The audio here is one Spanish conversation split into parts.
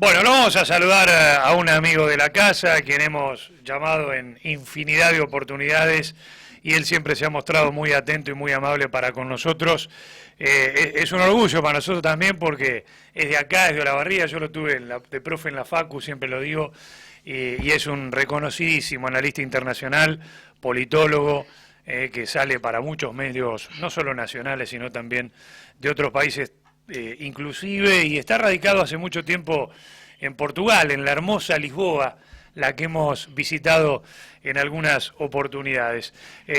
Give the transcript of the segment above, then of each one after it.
Bueno, lo vamos a saludar a un amigo de la casa, a quien hemos llamado en infinidad de oportunidades y él siempre se ha mostrado muy atento y muy amable para con nosotros. Es un orgullo para nosotros también porque es de acá, es de Olavarría, yo lo tuve de profe en la Facu, siempre lo digo, y es un reconocidísimo analista internacional, politólogo, que sale para muchos medios, no solo nacionales, sino también de otros países inclusive, y está radicado hace mucho tiempo en Portugal, en la hermosa Lisboa, la que hemos visitado en algunas oportunidades.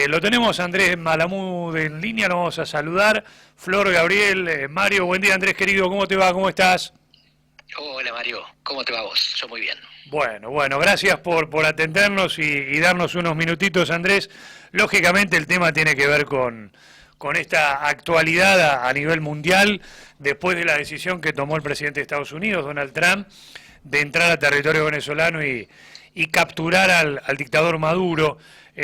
Lo tenemos Andrés Malamud en línea, lo vamos a saludar. Flor, Gabriel, Mario, buen día Andrés querido, ¿cómo te va? ¿Cómo estás? Hola Mario, ¿cómo te va vos? Yo muy bien. Bueno, gracias por atendernos y darnos unos minutitos, Andrés. Lógicamente el tema tiene que ver con esta actualidad a nivel mundial, después de la decisión que tomó el presidente de Estados Unidos, Donald Trump, de entrar a territorio venezolano y capturar al dictador Maduro.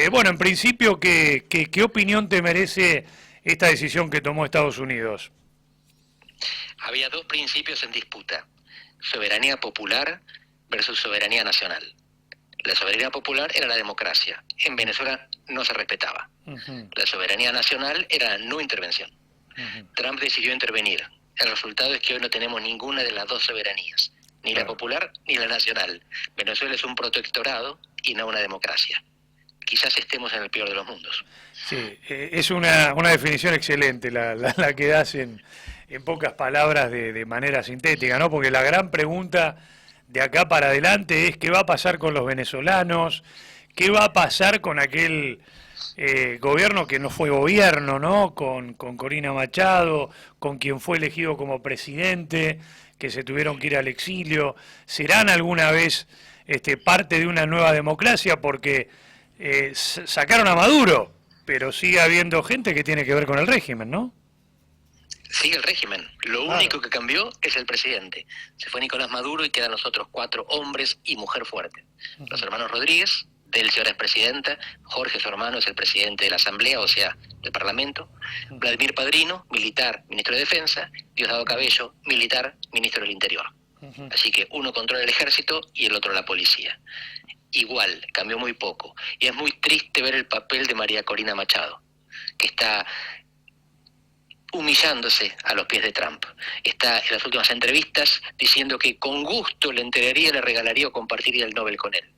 Bueno, en principio, ¿qué opinión te merece esta decisión que tomó Estados Unidos? Había dos principios en disputa: soberanía popular versus soberanía nacional. La soberanía popular era la democracia. En Venezuela no se respetaba. La soberanía nacional era la no intervención. Trump decidió intervenir. El resultado es que hoy no tenemos ninguna de las dos soberanías, ni la popular ni la nacional. Venezuela es un protectorado y no una democracia. Quizás estemos en el peor de los mundos. Sí, es una definición excelente la que das en pocas palabras de manera sintética, ¿no? Porque la gran pregunta de acá para adelante es qué va a pasar con los venezolanos, qué va a pasar con aquel gobierno que no fue gobierno, ¿no? Con Corina Machado, con quien fue elegido como presidente, que se tuvieron que ir al exilio. ¿Serán alguna vez parte de una nueva democracia? Porque sacaron a Maduro, pero sigue habiendo gente que tiene que ver con el régimen, ¿no? Sigue el régimen. Lo único que cambió es el presidente. Se fue Nicolás Maduro y quedan los otros 4 hombres y mujer fuerte. Los hermanos Rodríguez, Delcy ahora es presidenta, Jorge, su hermano, es el presidente de la Asamblea, o sea, del Parlamento, Vladimir Padrino, militar, ministro de Defensa, Diosdado Cabello, militar, ministro del Interior. Así que uno controla el ejército y el otro la policía. Igual, cambió muy poco. Y es muy triste ver el papel de María Corina Machado, que está humillándose a los pies de Trump. Está en las últimas entrevistas diciendo que con gusto le entregaría, le regalaría o compartiría el Nobel con él,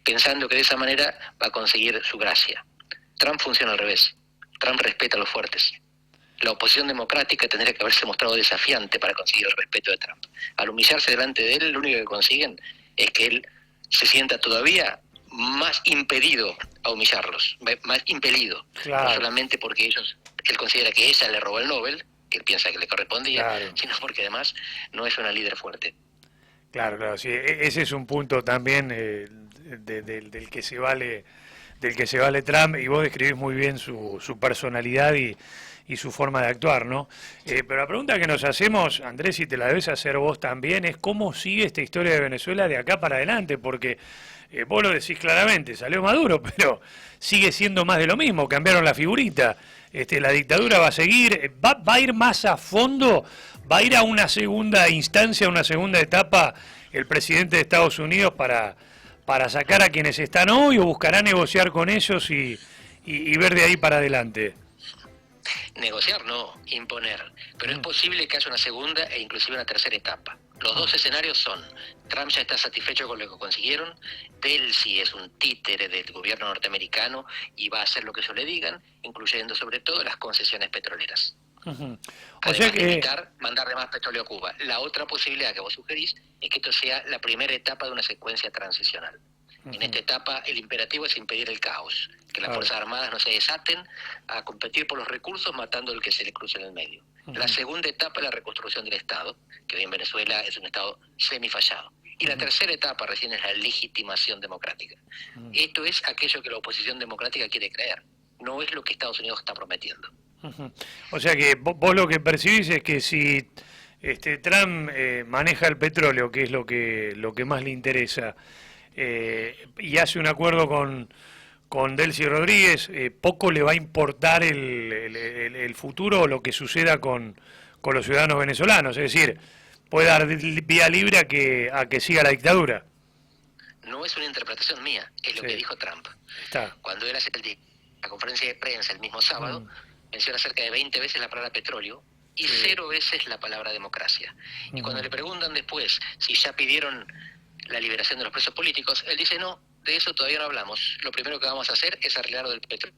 pensando que de esa manera va a conseguir su gracia. Trump funciona al revés. Trump respeta a los fuertes. La oposición democrática tendría que haberse mostrado desafiante para conseguir el respeto de Trump. Al humillarse delante de él, lo único que consiguen es que él se sienta todavía más impedido a humillarlos, más impelido, Claro. No solamente porque él considera que ella le robó el Nobel, que él piensa que le correspondía, Claro. sino porque además no es una líder fuerte. Claro, sí, ese es un punto también del que se vale Trump, y vos describís muy bien su personalidad y su forma de actuar, ¿no? Pero la pregunta que nos hacemos, Andrés, y te la debes hacer vos también, es cómo sigue esta historia de Venezuela de acá para adelante, porque vos lo decís claramente, salió Maduro, pero sigue siendo más de lo mismo, cambiaron la figurita, la dictadura va a seguir, va a ir más a fondo, va a ir a una segunda instancia, una segunda etapa el presidente de Estados Unidos para sacar a quienes están hoy, o buscará negociar con ellos y ver de ahí para adelante. Negociar no, imponer. Pero es posible que haya una segunda e inclusive una tercera etapa. Los dos escenarios son: Trump ya está satisfecho con lo que consiguieron, Delcy es un títere del gobierno norteamericano y va a hacer lo que ellos le digan, incluyendo sobre todo las concesiones petroleras. O sea que evitar mandarle más petróleo a Cuba. La otra posibilidad que vos sugerís es que esto sea la primera etapa de una secuencia transicional. En esta etapa el imperativo es impedir el caos, que las Fuerzas Armadas no se desaten a competir por los recursos matando al que se le cruce en el medio. La segunda etapa es la reconstrucción del Estado, que hoy en Venezuela es un Estado semifallado. Y la tercera etapa recién es la legitimación democrática. Esto es aquello que la oposición democrática quiere creer, no es lo que Estados Unidos está prometiendo. O sea que vos lo que percibís es que si Trump maneja el petróleo, que es lo que más le interesa, y hace un acuerdo con Delcy Rodríguez, poco le va a importar el futuro o lo que suceda con los ciudadanos venezolanos. Es decir, puede dar vía libre a que siga la dictadura. No es una interpretación mía, es lo que dijo Trump. Está. Cuando él hace la conferencia de prensa el mismo sábado, menciona cerca de 20 veces la palabra petróleo y 0 veces la palabra democracia. Y cuando le preguntan después si ya pidieron la liberación de los presos políticos, él dice no, de eso todavía no hablamos. Lo primero que vamos a hacer es arreglar lo del petróleo.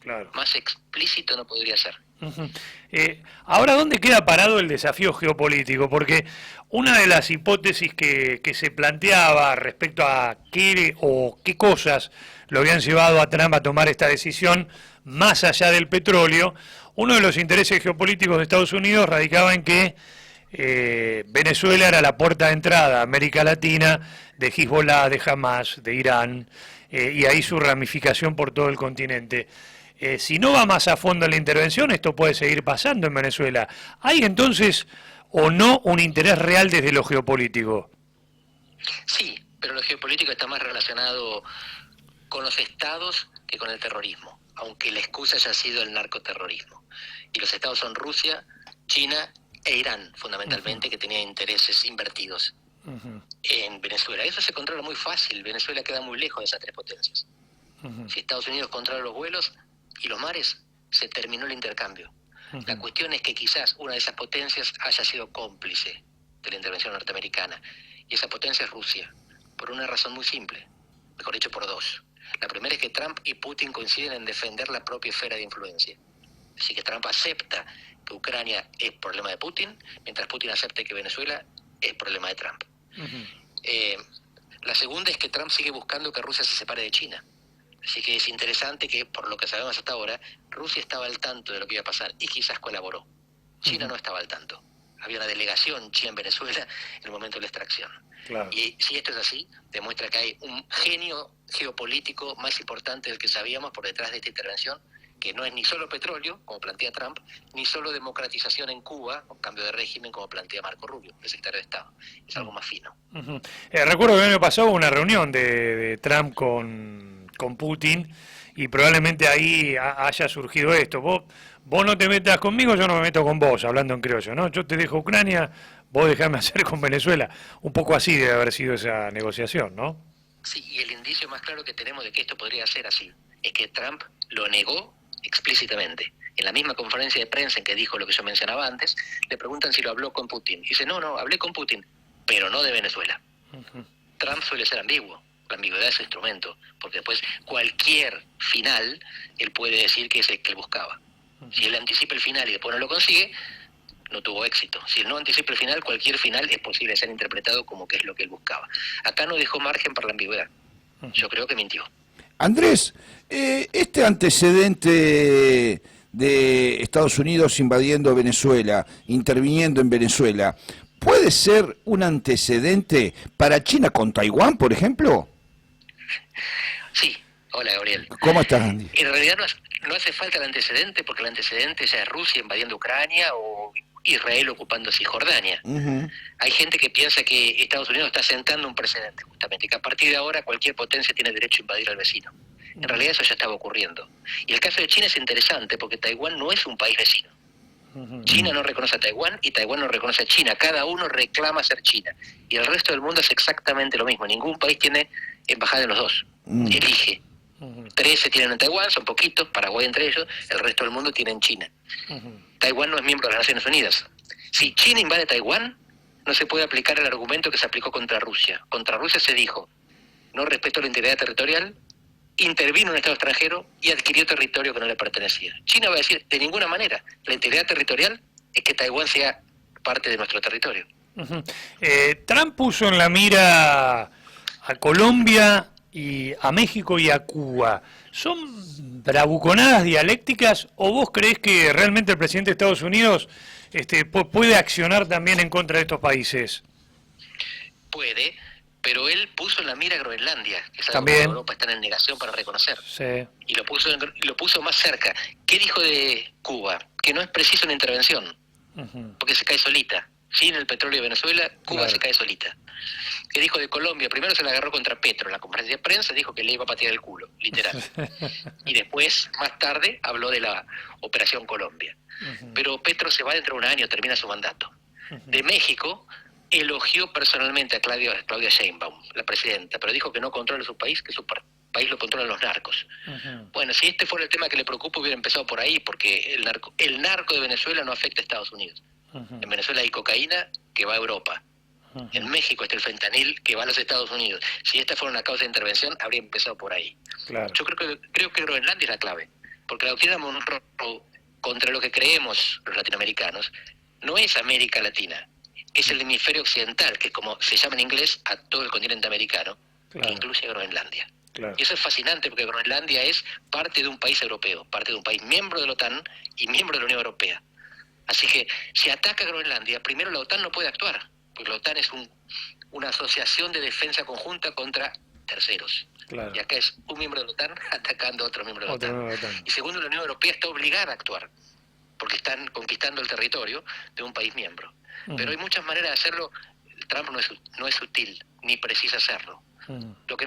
Claro. Más explícito no podría ser. Ahora, ¿dónde queda parado el desafío geopolítico? Porque una de las hipótesis que se planteaba respecto a qué o qué cosas lo habían llevado a Trump a tomar esta decisión, más allá del petróleo, uno de los intereses geopolíticos de Estados Unidos radicaba en que Venezuela era la puerta de entrada a América Latina de Hezbollah, de Hamas, de Irán, y ahí su ramificación por todo el continente. Si no va más a fondo en la intervención, esto puede seguir pasando en Venezuela. ¿Hay entonces o no un interés real desde lo geopolítico? Sí, pero lo geopolítico está más relacionado con los estados que con el terrorismo, aunque la excusa haya sido el narcoterrorismo. Y los estados son Rusia, China e Irán, fundamentalmente, que tenían intereses invertidos en Venezuela. Eso se controla muy fácil. Venezuela queda muy lejos de esas tres potencias. Si Estados Unidos controla los vuelos y los mares, se terminó el intercambio. La cuestión es que quizás una de esas potencias haya sido cómplice de la intervención norteamericana. Y esa potencia es Rusia, por una razón muy simple, mejor dicho, por dos. La primera es que Trump y Putin coinciden en defender la propia esfera de influencia. Así que Trump acepta que Ucrania es problema de Putin, mientras Putin acepta que Venezuela es problema de Trump. La segunda es que Trump sigue buscando que Rusia se separe de China. Así que es interesante que, por lo que sabemos hasta ahora, Rusia estaba al tanto de lo que iba a pasar y quizás colaboró. China no estaba al tanto. Había una delegación china en Venezuela en el momento de la extracción. Claro. Y si esto es así, demuestra que hay un genio geopolítico más importante del que sabíamos por detrás de esta intervención, que no es ni solo petróleo, como plantea Trump, ni solo democratización en Cuba, con cambio de régimen, como plantea Marco Rubio, el secretario de Estado. Es algo más fino. Recuerdo que el año pasado hubo una reunión de Trump con Putin, y probablemente ahí haya surgido esto. Vos no te metas conmigo, yo no me meto con vos, hablando en criollo, ¿no? Yo te dejo Ucrania, vos dejame hacer con Venezuela. Un poco así debe haber sido esa negociación, ¿no? Sí, y el indicio más claro que tenemos de que esto podría ser así es que Trump lo negó explícitamente. En la misma conferencia de prensa en que dijo lo que yo mencionaba antes, le preguntan si lo habló con Putin. Y dice, no, hablé con Putin, pero no de Venezuela. Trump suele ser ambiguo. La ambigüedad es su instrumento, porque después cualquier final él puede decir que es el que él buscaba. Si él anticipa el final y después no lo consigue, no tuvo éxito. Si él no anticipa el final, cualquier final es posible ser interpretado como que es lo que él buscaba. Acá no dejó margen para la ambigüedad. Yo creo que mintió. Andrés, este antecedente de Estados Unidos invadiendo Venezuela, interviniendo en Venezuela, ¿puede ser un antecedente para China con Taiwán, por ejemplo? Sí. Hola, Gabriel. ¿Cómo estás, Andy? En realidad no hace falta el antecedente, porque el antecedente ya es Rusia invadiendo Ucrania o Israel ocupando Cisjordania. Hay gente que piensa que Estados Unidos está sentando un precedente, justamente, que a partir de ahora cualquier potencia tiene derecho a invadir al vecino. En realidad eso ya estaba ocurriendo. Y el caso de China es interesante porque Taiwán no es un país vecino. China no reconoce a Taiwán y Taiwán no reconoce a China. Cada uno reclama ser China. Y el resto del mundo es exactamente lo mismo. Ningún país tiene embajada en los dos. Elige. 13 tienen en Taiwán, son poquitos, Paraguay entre ellos, el resto del mundo tiene en China. Taiwán no es miembro de las Naciones Unidas. Si China invade Taiwán, no se puede aplicar el argumento que se aplicó contra Rusia. Contra Rusia se dijo, no respetó la integridad territorial, intervino en un Estado extranjero y adquirió territorio que no le pertenecía. China va a decir, de ninguna manera, la integridad territorial es que Taiwán sea parte de nuestro territorio. Trump puso en la mira a Colombia y a México y a Cuba. ¿Son bravuconadas dialécticas o vos creés que realmente el presidente de Estados Unidos puede accionar también en contra de estos países? Puede, pero él puso en la mira a Groenlandia, que es algo también que Europa está en negación para reconocer. Sí. Y lo puso más cerca. ¿Qué dijo de Cuba? Que no es preciso una intervención, porque se cae solita. Sin el petróleo de Venezuela, Cuba se cae solita. ¿Qué dijo de Colombia? Primero se la agarró contra Petro en la conferencia de prensa, dijo que le iba a patear el culo, literal. Y después, más tarde, habló de la Operación Colombia. Pero Petro se va dentro de un año, termina su mandato. de México elogió personalmente a Claudia Sheinbaum, la presidenta, pero dijo que no controla su país, que su país lo controlan los narcos. Bueno, si este fuera el tema que le preocupa, hubiera empezado por ahí, porque el narco de Venezuela no afecta a Estados Unidos. En Venezuela hay cocaína que va a Europa. En México está el fentanil que va a los Estados Unidos. Si esta fuera una causa de intervención, habría empezado por ahí. Claro. Yo creo que Groenlandia es la clave, porque la doctrina Monroe, contra lo que creemos los latinoamericanos, no es América Latina, es el hemisferio occidental, que como se llama en inglés a todo el continente americano, que incluye Groenlandia. Claro. Y eso es fascinante porque Groenlandia es parte de un país europeo, parte de un país miembro de la OTAN y miembro de la Unión Europea. Así que si ataca Groenlandia, primero la OTAN no puede actuar, porque la OTAN es una asociación de defensa conjunta contra terceros. Claro. Y acá es un miembro de la OTAN atacando a otro miembro de la OTAN. Y segundo, la Unión Europea está obligada a actuar, porque están conquistando el territorio de un país miembro. Pero hay muchas maneras de hacerlo. Trump no es sutil, ni precisa hacerlo. Lo que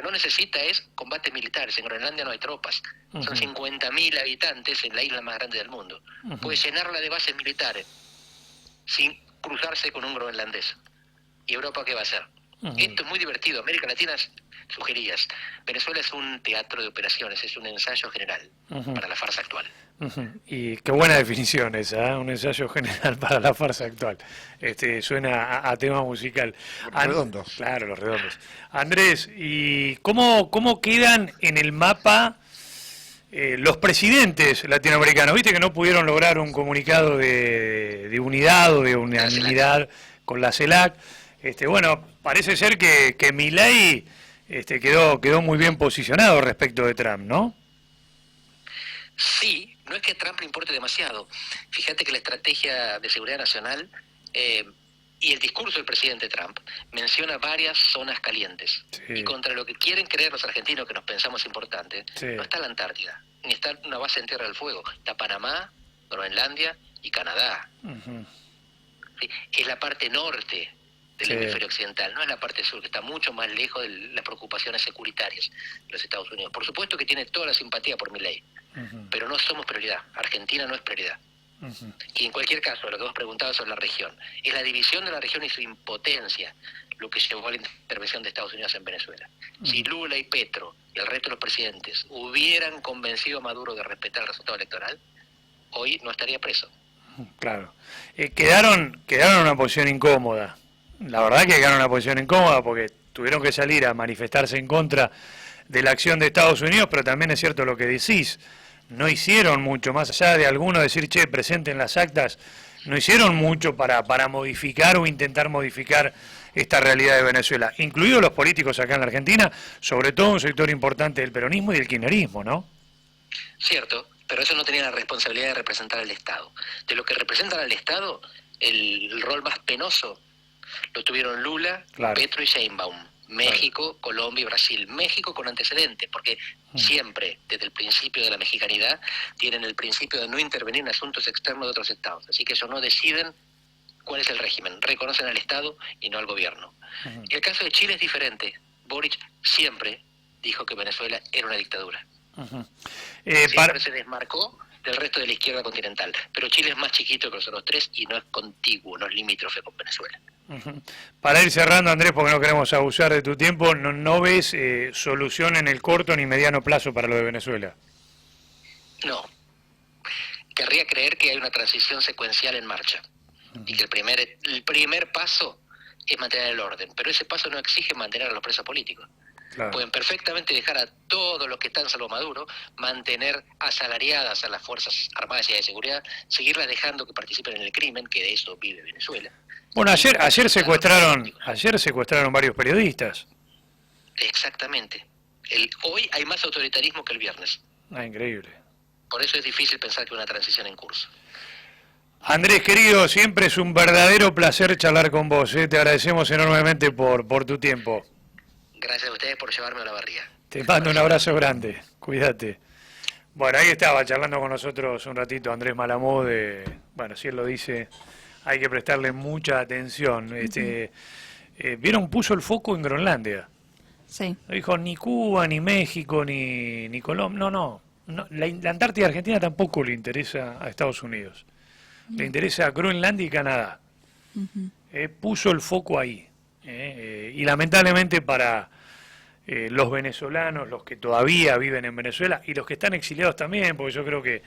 no necesita es combates militares. En Groenlandia no hay tropas. Son 50.000 habitantes en la isla más grande del mundo. Puede llenarla de bases militares sin cruzarse con un groenlandés. ¿Y Europa qué va a hacer? Esto es muy divertido. América Latina sugerías. Venezuela es un teatro de operaciones, es un ensayo general para la farsa actual. Y qué buena definición esa, ¿eh? Un ensayo general para la farsa actual. Suena a tema musical. Los redondos. Claro, los redondos. Andrés, ¿y cómo quedan en el mapa los presidentes latinoamericanos? Viste que no pudieron lograr un comunicado de unidad o de unanimidad con la CELAC. Bueno, parece ser que Milei quedó muy bien posicionado respecto de Trump, ¿no? Sí, no es que a Trump le importe demasiado. Fíjate que la estrategia de seguridad nacional y el discurso del presidente Trump menciona varias zonas calientes. Sí. Y contra lo que quieren creer los argentinos, que nos pensamos importante, no está la Antártida, ni está una base en Tierra del Fuego. Está Panamá, Groenlandia y Canadá. ¿Sí? Es la parte norte del hemisferio occidental, no es la parte sur, que está mucho más lejos de las preocupaciones securitarias de los Estados Unidos. Por supuesto que tiene toda la simpatía por Milei, pero no somos prioridad. Argentina no es prioridad. Y en cualquier caso, lo que vos preguntabas sobre la región, es la división de la región y su impotencia lo que llevó a la intervención de Estados Unidos en Venezuela. Si Lula y Petro y el resto de los presidentes hubieran convencido a Maduro de respetar el resultado electoral, hoy no estaría preso. Claro. Quedaron en una posición incómoda. La verdad que quedaron en una posición incómoda porque tuvieron que salir a manifestarse en contra de la acción de Estados Unidos, pero también es cierto lo que decís, no hicieron mucho, más allá de algunos decir, che, presenten las actas, no hicieron mucho para modificar o intentar modificar esta realidad de Venezuela, incluidos los políticos acá en la Argentina, sobre todo un sector importante del peronismo y del kirchnerismo, ¿no? Cierto, pero eso no tenía la responsabilidad de representar al Estado. De lo que representan al Estado, el rol más penoso lo tuvieron Lula, Petro y Sheinbaum. México, Colombia y Brasil. México con antecedentes, porque siempre, desde el principio de la mexicanidad, tienen el principio de no intervenir en asuntos externos de otros estados. Así que ellos no deciden cuál es el régimen, reconocen al Estado y no al gobierno. Y el caso de Chile es diferente. Boric siempre dijo que Venezuela era una dictadura. Siempre se desmarcó del resto de la izquierda continental. Pero Chile es más chiquito que los otros tres y no es contiguo, no es limítrofe con Venezuela. Para ir cerrando, Andrés, porque no queremos abusar de tu tiempo, ¿no ves solución en el corto ni mediano plazo para lo de Venezuela? No. Querría creer que hay una transición secuencial en marcha y que el primer paso es mantener el orden, pero ese paso no exige mantener a los presos políticos. Claro. Pueden perfectamente dejar a todos los que están salvo Maduro, mantener asalariadas a las Fuerzas Armadas y de Seguridad, seguirlas dejando que participen en el crimen, que de eso vive Venezuela. Bueno, ayer secuestraron varios periodistas. Exactamente. Hoy hay más autoritarismo que el viernes. Increíble. Por eso es difícil pensar que una transición en curso. Andrés, querido, siempre es un verdadero placer charlar con vos. Te agradecemos enormemente por tu tiempo. Gracias a ustedes por llevarme a la barriga. Te mando un abrazo grande. Cuídate. Bueno, ahí estaba charlando con nosotros un ratito Andrés Malamud. Bueno, si él lo dice, hay que prestarle mucha atención. ¿Vieron? Puso el foco en Groenlandia. Sí. No dijo ni Cuba, ni México, ni Colombia. No. La Antártida Argentina tampoco le interesa a Estados Unidos. Le interesa a Groenlandia y Canadá. puso el foco ahí. Y lamentablemente para los venezolanos, los que todavía viven en Venezuela y los que están exiliados también, porque yo creo que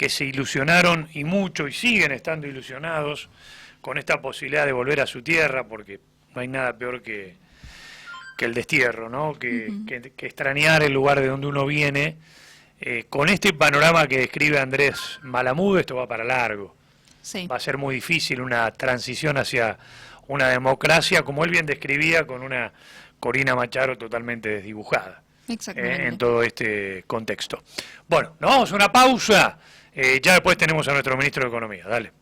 se ilusionaron y mucho y siguen estando ilusionados con esta posibilidad de volver a su tierra, porque no hay nada peor que el destierro, ¿no? Que extrañar el lugar de donde uno viene. Con este panorama que describe Andrés Malamud, esto va para largo. Sí. Va a ser muy difícil una transición hacia una democracia, como él bien describía, con una Corina Machado totalmente desdibujada en todo este contexto. Bueno, nos vamos a una pausa. Ya después tenemos a nuestro ministro de Economía. Dale.